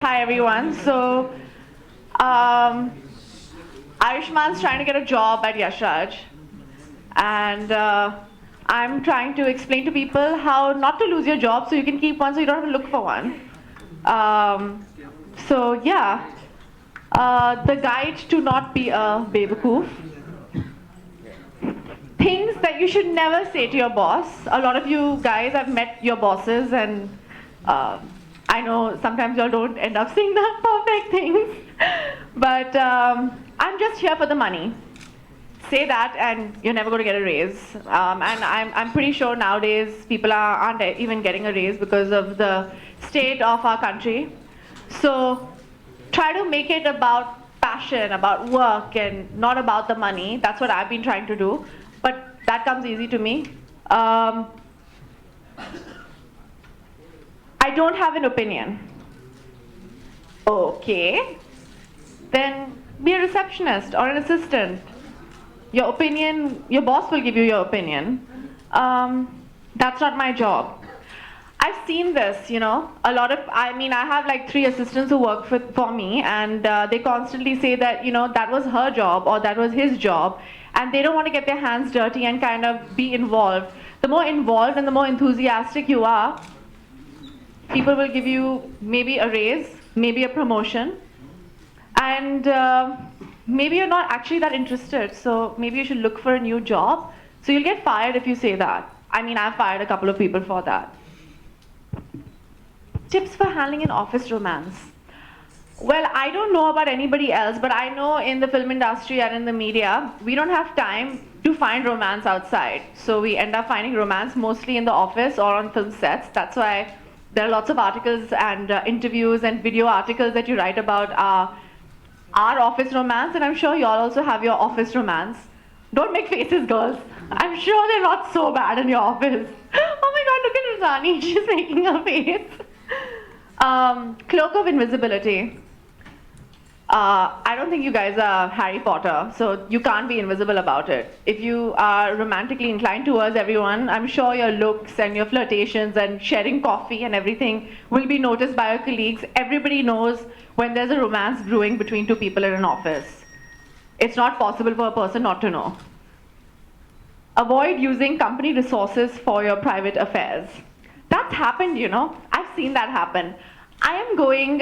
Hi everyone. Um, Ayushman's trying to get a job at Yashraj, and I'm trying to explain to people how not to lose your job so you can keep one so you don't have to look for one. Um, yeah, the guide to not be a babakoof. Things that you should never say to your boss. A lot of you guys have met your bosses, and uh, I know sometimes y'all don't end up saying the perfect things, but I'm just here for the money. Say that, and you're never going to get a raise. And I'm pretty sure nowadays people aren't even getting a raise because of the state of our country. So try to make it about passion, about work, and not about the money. That's what I've been trying to do, but that comes easy to me. Um, I don't have an opinion. Okay, then be a receptionist or an assistant. Your opinion, your boss will give you your opinion. That's not my job. I've seen this, a lot of, I have like 3 assistants who work for me, and they constantly say that, that was her job or that was his job, and they don't want to get their hands dirty and kind of be involved. The more involved and the more enthusiastic you are, people will give you maybe a raise, maybe a promotion, and maybe you're not actually that interested, so maybe you should look for a new job. So you'll get fired if you say that. I've fired a couple of people for that. Tips for handling an office romance. Well, I don't know about anybody else, but I know in the film industry and in the media, we don't have time to find romance outside. So we end up finding romance mostly in the office or on film sets. That's why there are lots of articles and interviews and video articles that you write about our office romance, and I'm sure you all also have your office romance. Don't make faces, girls. I'm sure they're not so bad in your office. Oh my god, look at Rani, she's making a face. Cloak of invisibility. I don't think you guys are Harry Potter, so you can't be invisible about it. If you are romantically inclined towards everyone, I'm sure your looks and your flirtations and sharing coffee and everything will be noticed by your colleagues. Everybody knows when there's a romance brewing between 2 people in an office. It's not possible for a person not to know. Avoid using company resources for your private affairs. That's happened, I've seen that happen. I am going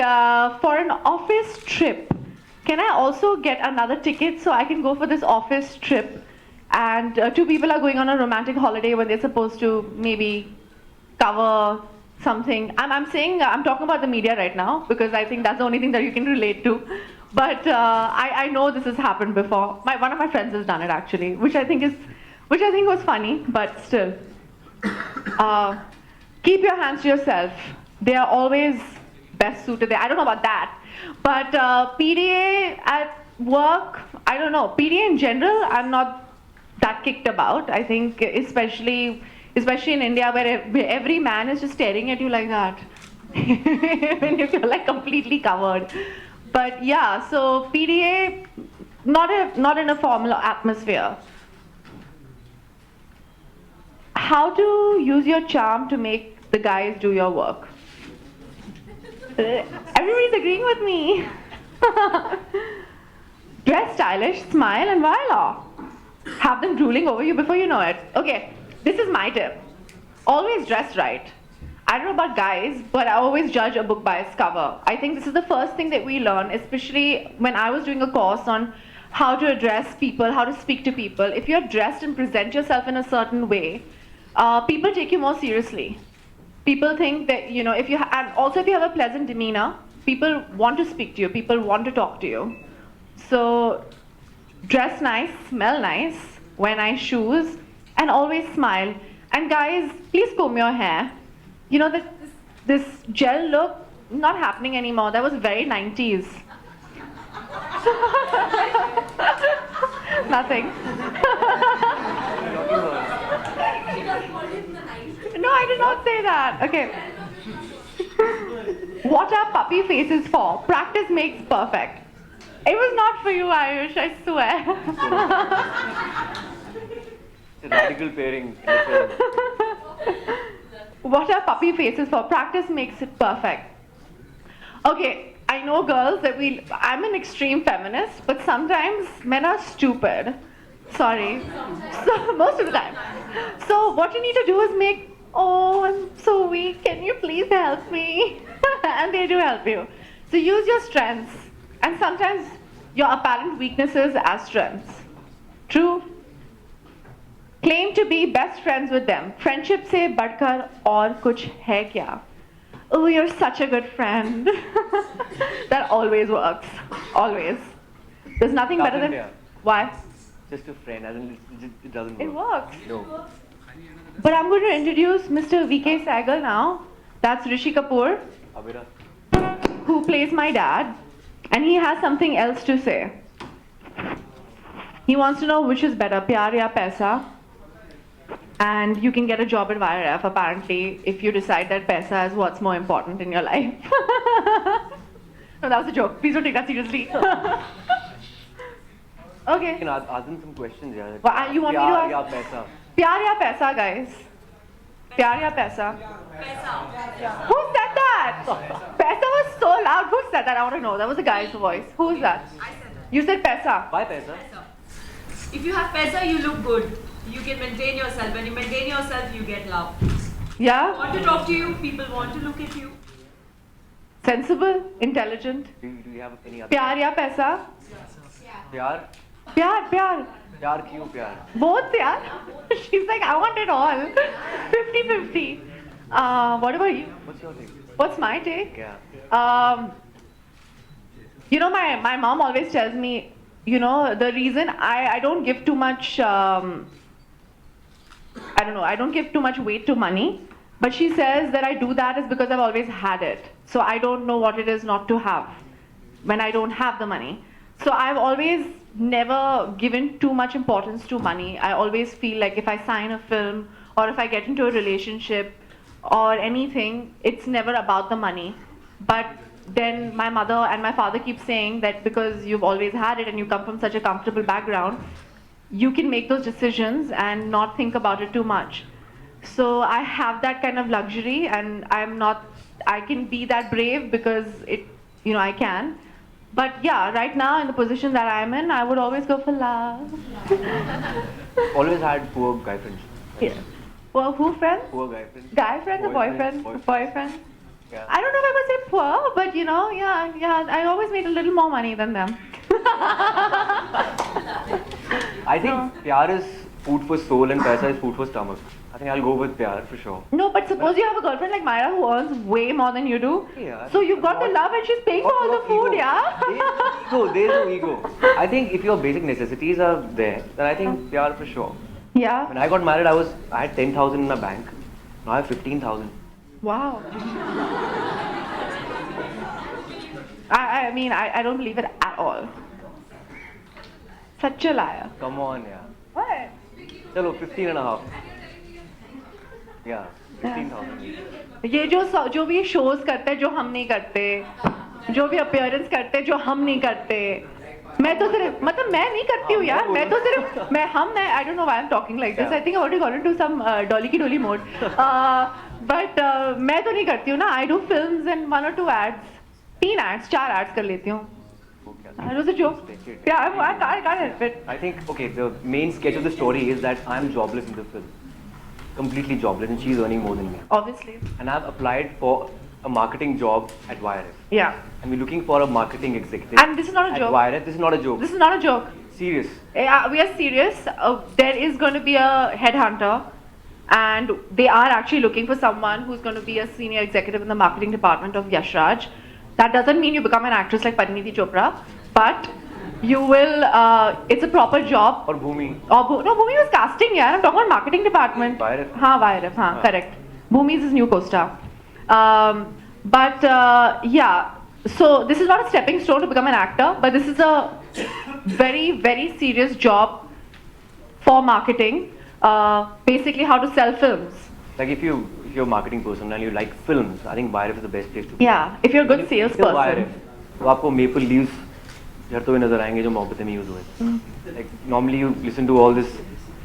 for an office trip. Can I also get another ticket so I can go for this office trip? And 2 people are going on a romantic holiday when they're supposed to maybe cover something. I'm talking about the media right now because I think that's the only thing that you can relate to. But I know this has happened before. One of my friends has done it actually, which I think was funny, but still. Keep your hands to yourself. They are always best suited there. I don't know about that. But PDA at work, I don't know. PDA in general, I'm not that kicked about. I think especially in India where every man is just staring at you like that. Even if you're like completely covered. But yeah, so PDA, not in a formal atmosphere. How to use your charm to make the guys do your work. Everybody's agreeing with me. Dress stylish, smile, and voila. Have them drooling over you before you know it. Okay, this is my tip. Always dress right. I don't know about guys, but I always judge a book by its cover. I think this is the first thing that we learn, especially when I was doing a course on how to address people, how to speak to people. If you're dressed and present yourself in a certain way, people take you more seriously. People think that, and also if you have a pleasant demeanor, people want to speak to you, people want to talk to you. So dress nice, smell nice, wear nice shoes, and always smile. And guys, please comb your hair. This gel look, not happening anymore. That was very 90s. Nothing. No, I did not say that. Okay. What are puppy faces for? Practice makes perfect. It was not for you, Ayush, I swear. It's a radical pairing. What are puppy faces for? Practice makes it perfect. Okay, I know girls that I'm an extreme feminist, but sometimes men are stupid. Sorry. So, most of the time. So, what you need to do is make, oh, I'm so weak, can you please help me? And they do help you. So, use your strengths and sometimes your apparent weaknesses as strengths. True? Claim to be best friends with them. Friendship से बढ़कर और कुछ है क्या? Oh, you're such a good friend. That always works. Always. There's nothing better than. Doesn't, yeah. Why? Just a friend, as in it doesn't work. It works. No. But I'm going to introduce Mr. VK Sahgal now. That's Rishi Kapoor, Abira. who plays my dad. And he has something else to say. He wants to know which is better, pyar ya paisa. And you can get a job at YRF apparently if you decide that paisa is what's more important in your life. No, that was a joke. Please don't take that seriously. You Okay. can ask them some questions, yeah. Well, you want me to Pyar ask? ya paisa. Pyar ya paisa, guys. Pyar ya paisa. Who said that? Paisa was so loud. Who said that? I want to know. That was a guy's voice. Who is that? I said that. You said paisa. Why paisa? If you have paisa, you look good. You can maintain yourself. When you maintain yourself, you get love. Yeah? Want to talk to you, people want to look at you. Sensible, intelligent. Do you have any other? Pyar ya paisa? Pyar? Pyar, pyar. Pyar kyun pyar? Both, yeah. She's like, I want it all. 50-50. What about you? What's your take? What's my take? Yeah. You know, my mom always tells me, you know, the reason I don't give too much, I don't know, I don't give too much weight to money. But she says that I do that is because I've always had it. So I don't know what it is not to have when I don't have the money. So I've always never given too much importance to money. I always feel like if I sign a film or if I get into a relationship or anything, it's never about the money. But then my mother and my father keep saying that because you've always had it and you come from such a comfortable background, you can make those decisions and not think about it too much. So I have that kind of luxury and I can be that brave because I can. But yeah, right now in the position that I'm in, I would always go for love. Always had poor guy friends. Yeah. Well, who friends? Poor guy friends. Guy friends or boyfriends? Boyfriends? Yeah. I don't know if I would say poor, but yeah, I always made a little more money than them. I think pyar is food for soul and paisa is food for stomach. I think I'll go with pyar for sure. No, but suppose you have a girlfriend like Myra who earns way more than you do. Yeah, So you've got the love and she's paying for all the food, yeah? There's no ego. I think if your basic necessities are there, then I think pyar for sure. Yeah. When I got married, I had 10,000 in my bank. Now I have 15,000. Wow. I mean, I don't believe it at all. Such a liar. Come on, yeah. What? Chalo, 15 and a half. Yeah, 15,000. ये जो भी shows करते हैं जो हम नहीं करते, जो भी appearance करते हैं जो हम नहीं करते, मैं तो सिर्फ मतलब मैं नहीं करती हूँ यार, मैं तो सिर्फ मैं I don't know why I'm talking like this. I think I already got into some dolly ki dolly mode. But मैं तो नहीं करती हूँ ना. I do films and 1 or 2 ads, 3 ads, 4 ads कर लेती हूँ. It was a joke. Yeah, I can't help it. I think, okay, the main sketch of the story is that I'm jobless in the film. Completely jobless, and she's earning more than me. Obviously. And I've applied for a marketing job at YRF. Yeah. And we're looking for a marketing executive. And this is not a joke. At YRF, this is not a joke. This is not a joke. Serious. Yeah, we are serious. There is going to be a headhunter, and they are actually looking for someone who's going to be a senior executive in the marketing department of Yash Raj. That doesn't mean you become an actress like Parineeti Chopra, but you will. It's a proper job. Or Bhumi. No, Bhumi was casting. Yeah, I'm talking about marketing department. YRF. YRF. Correct. Bhumi is his new co-star. Yeah. So this is not a stepping stone to become an actor, but this is a very, very serious job for marketing. Basically, how to sell films. Like if you're a marketing person and you like films, I think YRF is the best place to be. Yeah, if you're a good salesperson. YRF, तो आपको maple leaves झड़ते हुए नजर आएंगे जो मोहब्बतें में use हुए. Like normally you listen to all this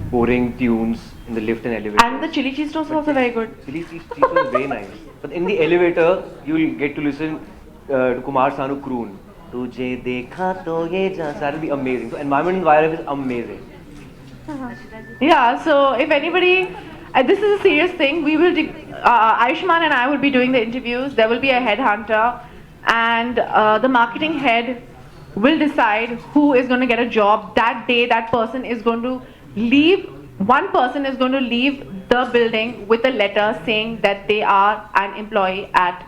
boring tunes in the lift and elevator. And the chili cheese toast was also very good. Chili cheese toast was very nice. But in the elevator, you will get to listen to Kumar Sanu croon. Tujhe dekha to ye jaan. So that'll be amazing. So environment in YRF is amazing. Yeah, so if anybody, this is a serious thing. We will, Ayushman and I will be doing the interviews. There will be a headhunter, and the marketing head will decide who is going to get a job. That day, that person is going to leave. One person is going to leave the building with a letter saying that they are an employee at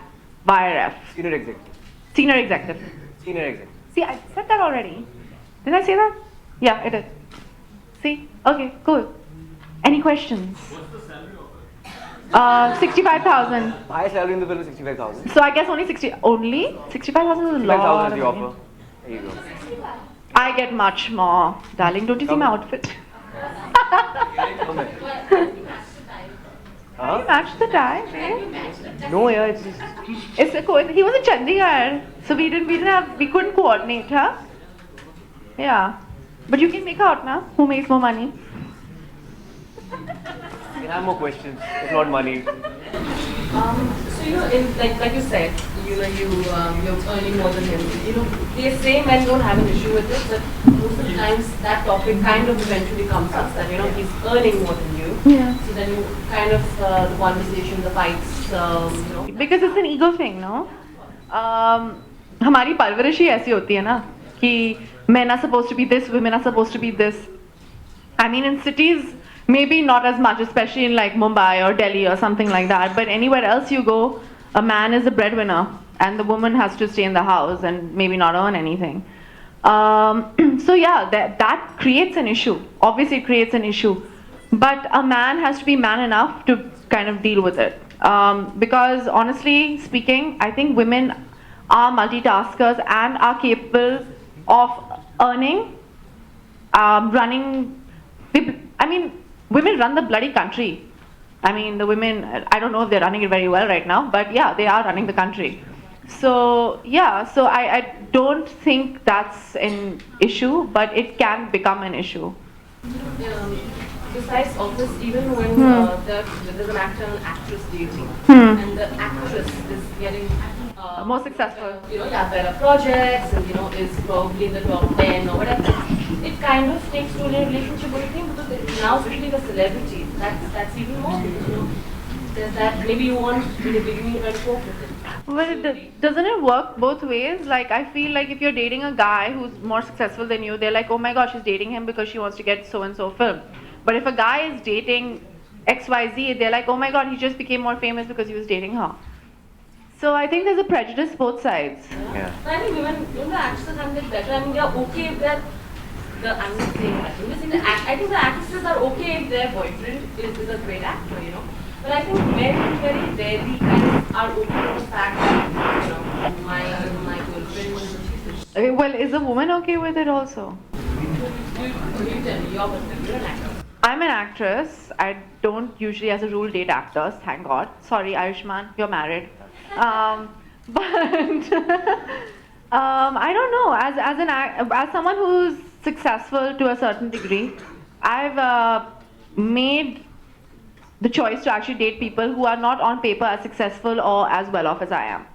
YRF. Senior executive. Senior executive. Senior executive. See, I said that already. Did I say that? Yeah, it is. See? Okay, cool. Any questions? What's the salary of it? 65,000. Highest salary in the film is 65,000. So I guess only 65,000 is a 65,000 lot. is of the money. offer. There you go. I get much more. Darling, don't you see my outfit? Huh? You match the tie, babe. No, yeah, it's just. It's a he was in Chandigarh, so we couldn't coordinate, huh? Yeah. But you can make out now who makes more money. We have more questions. It's not money. So like you said, you're earning more than him. They say men don't have an issue with it, but most of the times that topic kind of eventually comes up that he's earning more than you. Yeah. So then you kind of the conversation, the fights, Because it's an ego thing, no? हमारी परवरिश ही ऐसी होती है ना कि men are supposed to be this, women are supposed to be this. I mean, in cities, maybe not as much, especially in like Mumbai or Delhi or something like that. But anywhere else you go, a man is the breadwinner, and the woman has to stay in the house and maybe not earn anything. So yeah, that creates an issue. Obviously, it creates an issue. But a man has to be man enough to kind of deal with it. Because honestly speaking, I think women are multitaskers and are capable of earning, running. I mean, women run the bloody country. I mean, the women, I don't know if they're running it very well right now, but yeah, they are running the country. So yeah, so I don't think that's an issue, but it can become an issue. Besides all this, even when there's an actor and actress dating, and the actress is getting More successful. Better projects, and is probably in the top 10 or whatever. It kind of takes to a relationship or anything because now especially the celebrities, that's even more because there's that maybe you want in the beginning and cope with it. Well, doesn't it work both ways? Like, I feel like if you're dating a guy who's more successful than you, they're like, oh my gosh, she's dating him because she wants to get so-and-so film. But if a guy is dating XYZ, they're like, oh my god, he just became more famous because he was dating her. So I think there's a prejudice both sides. Yeah. I think women, the actresses handle it better. I mean, they're okay if they're, I'm not saying that. I think the actresses are okay if their boyfriend is a great actor, But I think men very rarely kind of are okay with the fact that, my girlfriend was Well, is a woman okay with it also? You tell me, you're an actor. I'm an actress. I don't usually, as a rule, date actors. Thank God. Sorry, Ayushman, you're married. But I don't know. As someone who's successful to a certain degree, I've made the choice to actually date people who are not on paper as successful or as well off as I am.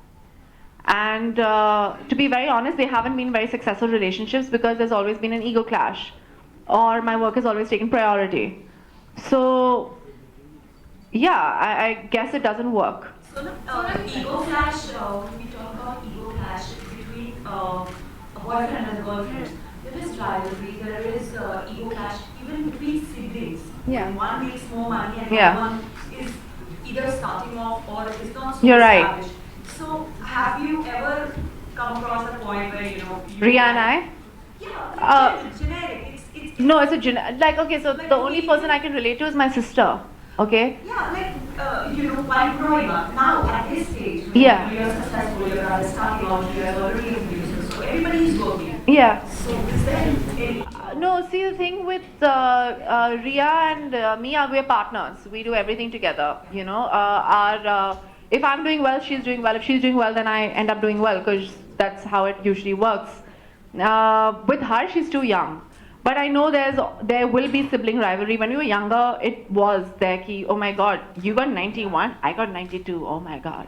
And to be very honest, they haven't been very successful relationships because there's always been an ego clash, or my work has always taken priority. So yeah, I guess it doesn't work. So ego clash, when we talk about ego clash between a boyfriend and a girlfriend, there is rivalry, there is ego clash even between siblings. Yeah. One makes more money and Yeah. one is either starting off or is not so You're right. established. So have you ever come across a point where Ria and I? Yeah, generic. It's No, it's a like, okay, so the only person I can relate to is my sister. Okay? yeah, like while growing up, now at this stage, Yeah. you're successful, you're starting out, you're already in business, so everybody is working. Yeah. So is there any No, see, the thing with Ria and me, we're partners. We do everything together. If I'm doing well, she's doing well. If she's doing well, then I end up doing well because that's how it usually works. With her, she's too young. But I know there will be sibling rivalry. When we were younger, it was there. Oh my God, you got 91, I got 92. Oh my God.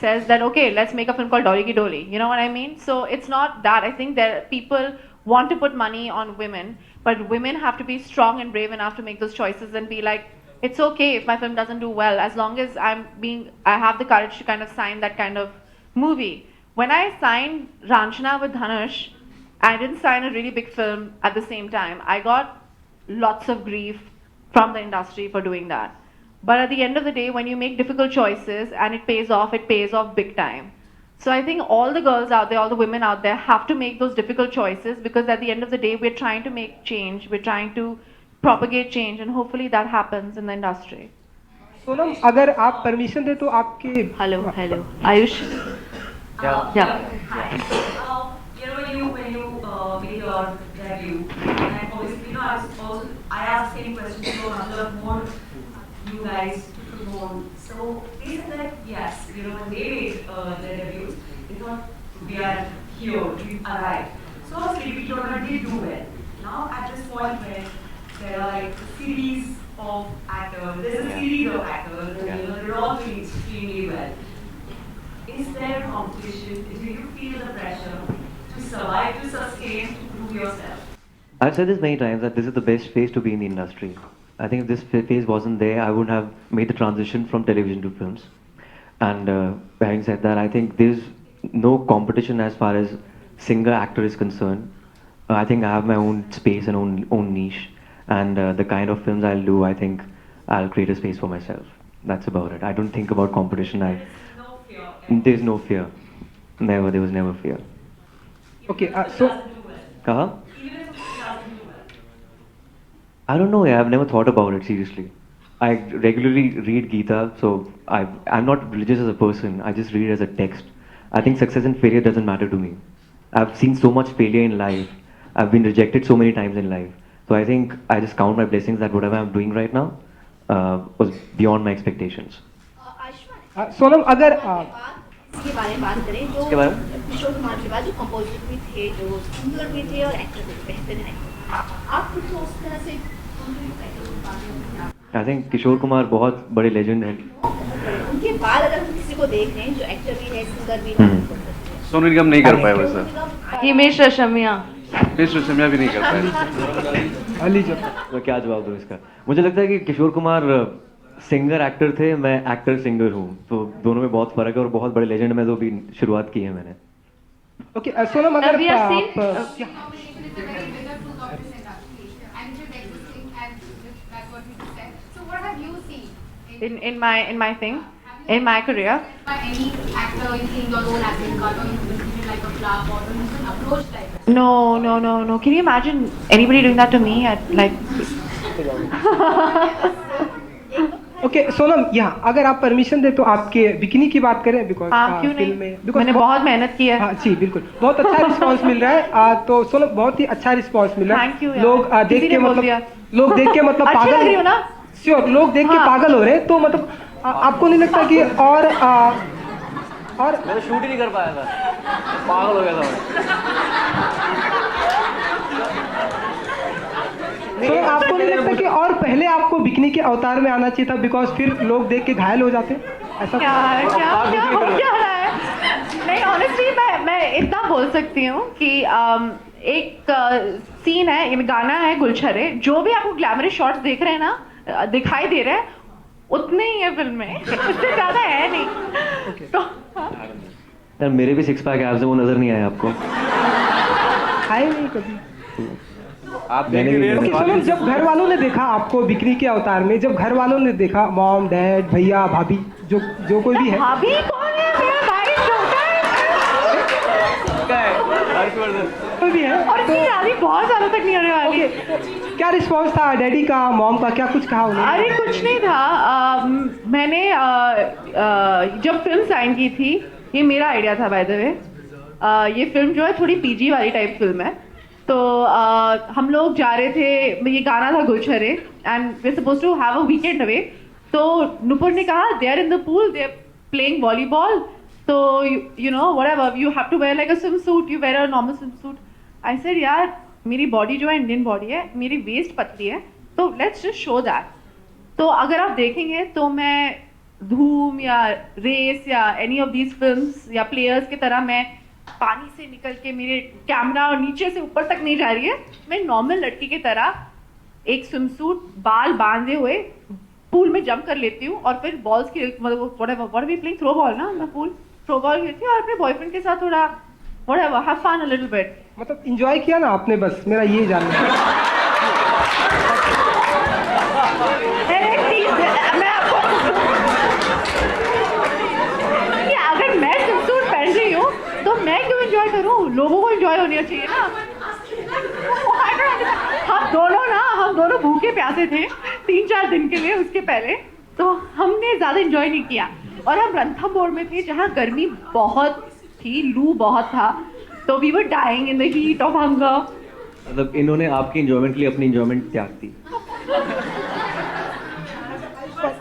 says that okay, let's make a film called Dolly Ki Dolly. You know what I mean? So it's not that. I think that people want to put money on women, but women have to be strong and brave enough to make those choices and be like, it's okay if my film doesn't do well, as long as I have the courage to kind of sign that kind of movie. When I signed Ranchana with Dhanush, I didn't sign a really big film at the same time. I got lots of grief from the industry for doing that. But at the end of the day, when you make difficult choices and it pays off big time. So I think all the girls out there, all the women out there have to make those difficult choices, because at the end of the day, we're trying to make change, we're trying to propagate change, and hopefully that happens in the industry. Sonam, अगर आप permission दे तो आपके Hello, Ayush. Yeah. Hi. When you made your debut, and obviously, I asked the same question to a couple of more you guys to promote. So they said that yes, when they made their debuts, they thought we are here, we arrived. So obviously, we did do well. Now at this point where there are like a series of actors, there's a series of actors, and they're all doing extremely well. Is there competition? Do you feel the pressure to survive, to sustain, to prove yourself? I've said this many times that this is the best phase to be in the industry. I think if this phase wasn't there, I wouldn't have made the transition from television to films. And having said that, I think there's no competition as far as singer-actor is concerned. I think I have my own space and own niche. And the kind of films I'll do, I think I'll create a space for myself. That's about it. I don't think about competition. There's no fear. Never. There was never fear. Okay, so I don't know. I've never thought about it seriously. I regularly read Gita, so I'm not religious as a person. I just read it as a text. I think success and failure doesn't matter to me. I've seen so much failure in life. I've been rejected so many times in life. So I think I just count my blessings that whatever I'm doing right now was beyond my expectations. Sonam, अगर इसके बारे में बात करें जो किशोर कुमार के बाद जो कंपोजर भी थे, जो सिंगर भी थे और एक्टर भी बेहतर हैं, आप कुछ उस तरह से I think किशोर कुमार बहुत बड़े लेजेंड हैं. उनके बाद अगर हम किसी को देख रहे हैं जो एक्टर भी है, सिंगर भी है, सोनू निगम नहीं कर पाए वैसा. हिमेश रेशमिया भी नहीं कर पाए. अली जब मैं क्या जवाब दूँ इसका. मुझे लगता है कि किशोर कुमार सिंगर एक्टर थे, मैं एक्टर सिंगर हूँ, तो दोनों में बहुत फर्क है और बहुत बड़े लेजेंड में तो भी शुरुआत की है मैंने. ओके, सोनम, अगर in my career. Any actor in your own acting cut or you treated like a flop or you been approached like that? No. Can you imagine anybody doing that to me at like? Okay, Sonam, यहाँ अगर आप permission दे तो आपके bikini की बात करें, because क्यों नहीं? मैंने बहुत मेहनत की है. हाँ जी, बिल्कुल, बहुत अच्छा रिस्पांस मिल रहा है. तो सोनम, बहुत ही अच्छा रिस्पांस मिल रहा है. Thank you. लोग देख के मतलब पागल हो ना. श्योर, लोग देख के पागल हो रहे हैं. तो मतलब आपको नहीं लगता कि और मैं तो शूट ही नहीं कर पाया था, पागल हो गया था मैं. तो आपको नहीं लगता कि और पहले आपको बिकनी के अवतार में आना चाहिए था, बिकॉज फिर लोग देख के घायल हो जाते? ऐसा क्या हो रहा है? नहीं, ऑनेस्टली मैं इतना बोल सकती हूँ कि एक सीन है, ये गाना है गुलछरे, जो भी आपको ग्लैमरस शॉट्स देख रहे हैं ना, दिखाई दे रहे हैं, उतने ही है फिल्म में, उससे ज्यादा है नहीं. तो यार मेरे भी सिक्स पैक एब्स हैं, वो नजर नहीं आए आपको? आए नहीं कभी. आप सोनम, जब घर वालों ने देखा आपको बिकनी के अवतार में, जब घर वालों ने देखा, मॉम, डैड, भैया, भाभी, जो कोई भी है. भाभी कौन है? मेरा भाई छोटा है. कोई भी है. और इसकी शादी बहुत सालों तक नहीं होने वाली. क्या रिस्पॉन्स था डैडी का, मॉम का, क्या कुछ कहा उन्होंने? अरे कुछ नहीं था. मैंने जब फिल्म साइन की थी, ये मेरा आइडिया था बाय द वे. ये फिल्म जो है थोड़ी पीजी वाली टाइप फिल्म है. तो हम लोग जा रहे थे, ये गाना था गुलछरे, and we suppose to have a weekend away. तो नुपुर ने कहा they are in the pool, they are playing volleyball, तो you know whatever, you have to wear like a swimsuit, you wear a normal swimsuit. I said यार मेरी body जो है Indian body है, मेरी waste पतली है, तो लेट्स जस्ट शो दैट. तो अगर आप देखेंगे तो मैं धूम या रेस या एनी ऑफ दीज फिल्म्स या प्लेयर्स की तरह मैं पानी से निकल के मेरे कैमरा और नीचे से ऊपर तक नहीं जा रही है। मैं नॉर्मल लड़की की तरह एक स्विमसूट बाल बांधे हुए पूल में जंप कर लेती हूँ और फिर बॉल्स की मतलब what we playing throw ball ना, मैं पूल थ्रो बॉल खेलती हूँ और अपने बॉयफ्रेंड के साथ थोड़ा whatever have fun a little bit. मतलब एंजॉय किया ना आपने, बस मेरा ये जानना है। मैं आपको अगर मैं स्विमसूट पहन रही हूँ तो मैं क्यों एंजॉय करूँ, लोगों को एंजॉय होनी चाहिए ना। हम दोनों भूखे प्यासे थे 3-4 दिन के लिए उसके पहले, तो हमने ज्यादा एंजॉय नहीं किया। और हम रणथंभौर में थे जहाँ गर्मी बहुत थी, लू बहुत था, तो we were dying in the heat of hunger. मतलब इन्होंने आपकी एंजॉयमेंट के लिए अपनी एंजॉयमेंट त्याग दी।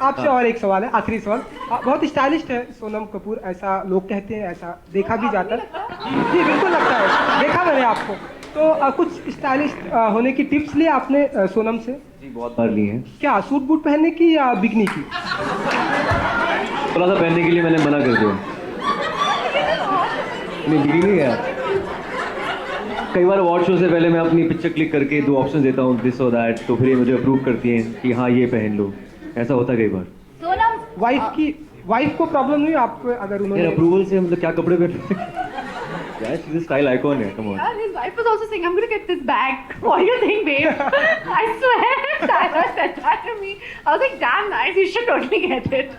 आपसे और एक सवाल है, आखिरी सवाल। बहुत स्टाइलिश है सोनम कपूर, ऐसा लोग कहते हैं, ऐसा देखा भी जाता है। जी बिल्कुल लगता है, देखा मैंने आपको। तो कुछ स्टाइलिश होने की टिप्स लिए आपने सोनम से? जी बहुत बार ली हैं। क्या सूट बूट पहनने की या बिकनी की? थोड़ा सा पहनने के लिए मैंने मना कर दिया। नहीं बिकनी नहीं यार। कई बार अवार्ड शो से पहले मैं अपनी पिक्चर क्लिक करके 2 ऑप्शन देता हूँ, दिस और दैट, तो फिर ये मुझे अप्रूव करती हैं कि हाँ ये पहन लो। ऐसा होता है कई बार। सोनम वाइफ को प्रॉब्लम नहीं आपको अगर उन्होंने अप्रूवल से मतलब क्या कपड़े पहन? Yeah, she's a style icon, yeah, come on. Yeah, his wife was also saying, I'm going to get this bag. What do you think, babe? I swear, Tyler said that to me. I was like, damn nice, you should totally get it.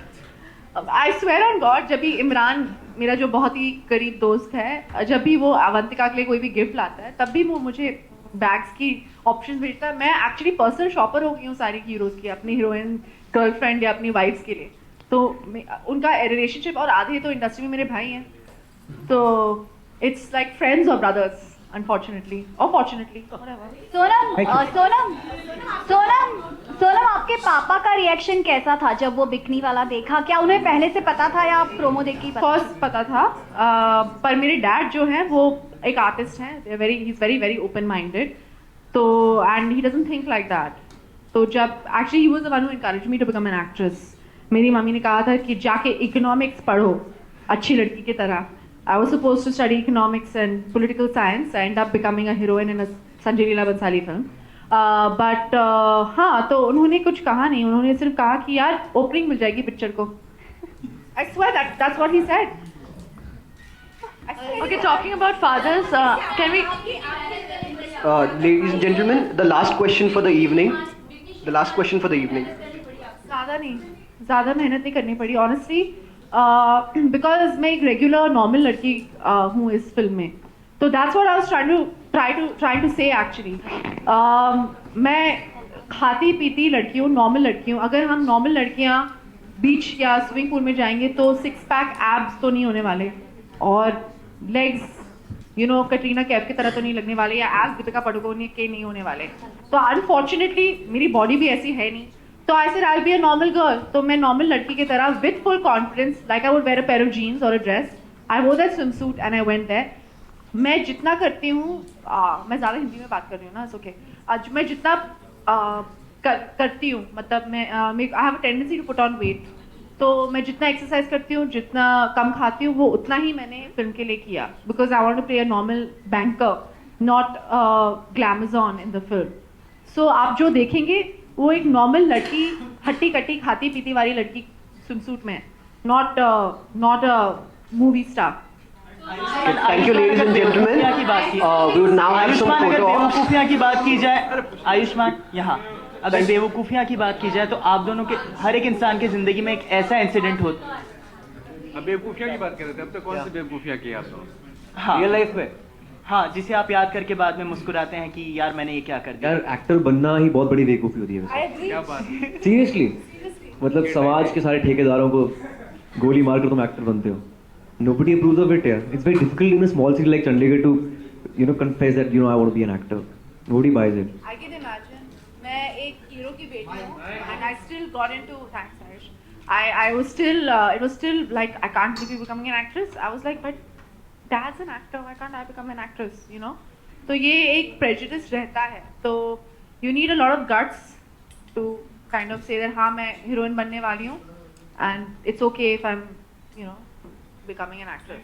I swear on God, जब भी इमरान मेरा जो बहुत ही करीब दोस्त है, जब भी वो अवंतिका के लिए कोई भी गिफ्ट लाता है, तब भी वो मुझे बैग्स की ऑप्शन भेजता है। मैं एक्चुअली पर्सनल शॉपर हो गई हूँ सारी हीरोज की, अपनी हीरोइन, गर्लफ्रेंड या अपनी वाइफ्स के लिए। तो उनका रिलेशनशिप, और आधे तो इंडस्ट्री में मेरे भाई हैं, तो it's like friends or brothers, unfortunately or fortunately, whatever. Sonam आपके पापा का रिएक्शन कैसा था जब वो बिकनी वाला देखा? क्या उन्हें पहले से पता था या प्रोमो देख के ही पता? फर्स्ट पता था, पर मेरे डैड जो हैं वो एक आर्टिस्ट हैं, he is very very open minded, तो and he doesn't think like that. तो जब actually he was the one who encouraged me to become an actress. मेरी मम्मी ने कहा था कि जाके इकोनॉमिक्स पढ़ो अच्छी लड़की की तरह। I was supposed to study economics and political science. I ended up becoming a heroine in a Sanjay Leela Bhansali film. But हाँ, तो उन्होंने कुछ कहा नहीं, उन्होंने सिर्फ कहा कि यार ओपनिंग मिल जाएगी पिक्चर को। I swear that's what he said. Okay, talking about fathers, can we? Ladies and gentlemen, the last question for the evening. The last question for the evening. ज़्यादा मेहनत नहीं करनी पड़ी honestly. बिकॉज मैं एक regular normal लड़की हूँ इस फिल्म में, तो that's what I was trying to say actually. मैं खाती पीती लड़की हूँ, नॉर्मल लड़की हूँ। अगर हम नॉर्मल लड़कियाँ बीच या स्विमिंग पूल में जाएंगे तो 6 पैक एब्स तो नहीं होने वाले, और legs you know Katrina Kaif की तरह तो नहीं लगने वाले, या एब्स दीपिका पादुकोण के नहीं होने वाले। तो अनफॉर्चुनेटली मेरी बॉडी भी ऐसी है नहीं, तो I said I will be a normal girl. तो मैं नॉर्मल लड़की की तरह with full confidence, like I would wear a pair of jeans और a dress, I wore that swimsuit and I went there. मैं जितना करती हूँ, मैं ज़्यादा हिंदी में बात कर रही हूँ ना, ओके। आज मैं जितना करती हूँ, मतलब मैं I have a tendency to put on weight, तो मैं जितना एक्सरसाइज करती हूँ, जितना कम खाती हूँ, वो उतना ही मैंने फिल्म के लिए किया, because I want to play a normal banker, not glamazon in the film. So आप जो देखेंगे वो एक नॉर्मल लड़की, हट्टी कट्टी खाती पीती वाली लड़की स्विमसूट में, not a movie star. Thank you, ladies and gentlemen. We would now have some photo ops. बेवकूफियाँ की बात की जाए, आयुष्मान यहाँ, अगर बेवकूफियाँ की बात की जाए तो आप दोनों के, हर एक इंसान की जिंदगी में एक ऐसा इंसिडेंट होता। अब बेवकूफियाँ की बात कर रहे थे, अब तक कौन सी बेवकूफियाँ की आप लोग? हाँ, रियल लाइफ में? हाँ, जिसे आप याद करके बाद में मुस्कुराते हैं कि यार मैंने ये क्या कर दिया। यार एक्टर बनना ही बहुत बड़ी बेवकूफ़ी होती है। क्या बात? सीरियसली, मतलब समाज के सारे ठेकेदारों को गोली मारकर तुम एक्टर बनते हो। Nobody approves of it, yeah. It's very difficult in a small city like Chandigarh to, you know, confess that, you know, I want to be an actor. Nobody buys it. I can imagine. मैं एक hero की बेटी हूँ, and I still got into, thanks Harish. I was still, it was still like, I can't believe you're becoming an actress. I was like, but dad's an actor, why can't I become an actress, you know? तो ये एक prejudice रहता है, तो you need a lot of guts to kind of say that हाँ मैं heroine बनने वाली हूँ, and it's okay if I'm, you know, becoming an actress.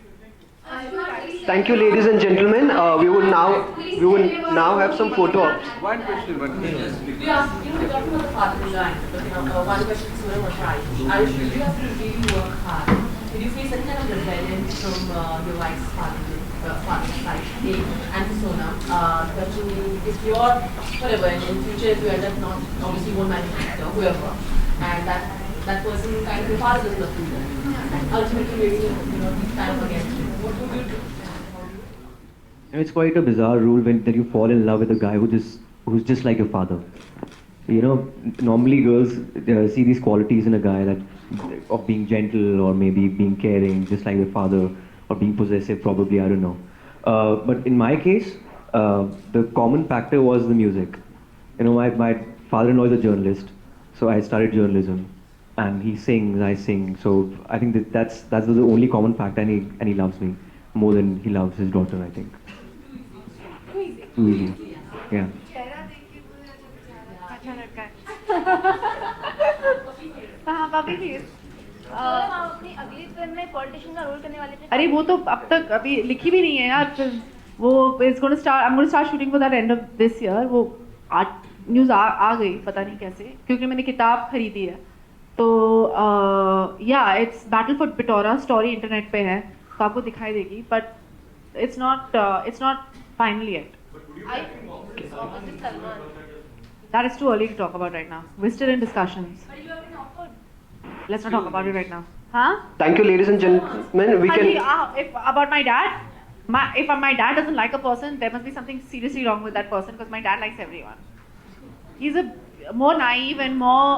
Thank you, ladies and gentlemen. We will now have some photo ops. One question, one question. We are, we're talking about the father line, but one question is Sunam or Ayush. Ayush, did you have to really work hard? Did you face any kind of rebellion from your wife's father's side, A, and Sonam? That if you're, whatever, in future, if you end up not, obviously you won't marry an actor, whoever, and that person kind of, your father doesn't approve of. Ultimately, maybe, he's kind of against you. What would you do? It's quite a bizarre rule that you fall in love with a guy who's just like your father. You know, normally girls see these qualities in a guy of being gentle or maybe being caring, just like their father, or being possessive, probably, I don't know. But in my case, the common factor was the music. You know, my father-in-law is a journalist, so I studied journalism, and he sings, I sing. So I think that's the only common factor, and he loves me more than he loves his daughter, I think. Too easy. Yeah. हाँ पापी please आप अपनी अगली film में politician का role करने वाले थे। अरे वो तो अब तक अभी लिखी भी नहीं है यार फिल्म। वो it's gonna start, I am gonna start shooting for that end of this year. वो न्यूज़ आ गई, पता नहीं कैसे, क्योंकि मैंने किताब खरीदी है। तो या it's battle for Pitora, story internet पे है तो आपको दिखाई देगी, but it's not final yet. That is too early to talk about right now. We're still in discussions. Let's not talk about it right now. Huh? Thank you, ladies and gentlemen. We can. If about my dad, if my dad doesn't like a person, there must be something seriously wrong with that person, because my dad likes everyone. He's a more naive and more.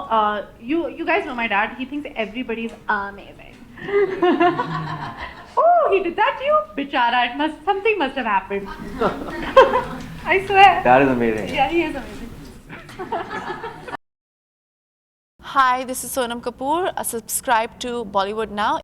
You guys know my dad. He thinks everybody is amazing. Oh, he did that to you, bichara. Something must have happened. I swear. That is amazing. Yeah, he is amazing. Hi, this is Sonam Kapoor. Subscribe to Bollywood Now.